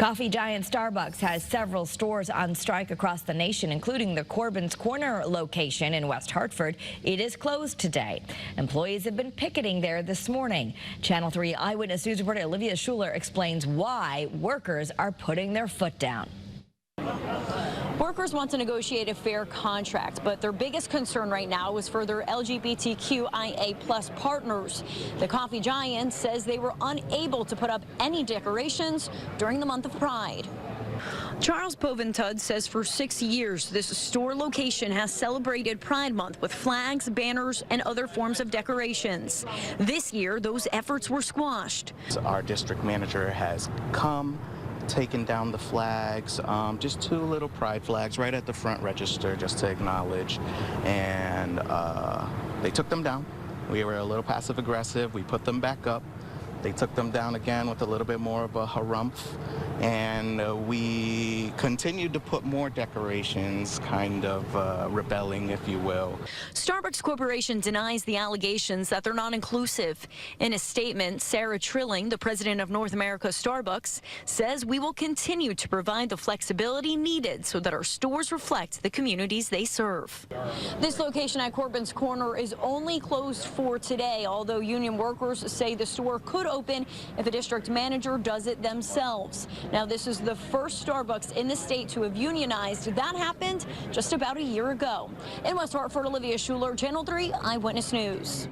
Coffee giant Starbucks has several stores on strike across the nation, including the Corbin's Corner location in West Hartford. It is closed today. Employees have been picketing there this morning. Channel 3 Eyewitness News reporter Olivia Schuler explains why workers are putting their foot down. Workers want to negotiate a fair contract, but their biggest concern right now is for their LGBTQIA+ partners. The coffee giant says they were unable to put up any decorations during the month of Pride. Charles Poventud says for 6 years, this store location has celebrated Pride Month with flags, banners, and other forms of decorations. This year, those efforts were squashed. Our district manager has come, taken down the flags, just 2 little pride flags right at the front register just to acknowledge, and they took them down. We were a little passive aggressive. We put them back up. They took them down again with a little bit more of a harumph, and we continued to put more decorations, kind of rebelling, if you will. Starbucks Corporation denies the allegations that they're not inclusive. In a statement, Sarah Trilling, the president of North America Starbucks, says we will continue to provide the flexibility needed so that our stores reflect the communities they serve. This location at Corbin's Corner is only closed for today, although union workers say the store could open if a district manager does it themselves. Now, this is the first Starbucks in the state to have unionized. That happened just about a year ago. In West Hartford, Olivia Schuler, Channel 3 Eyewitness News.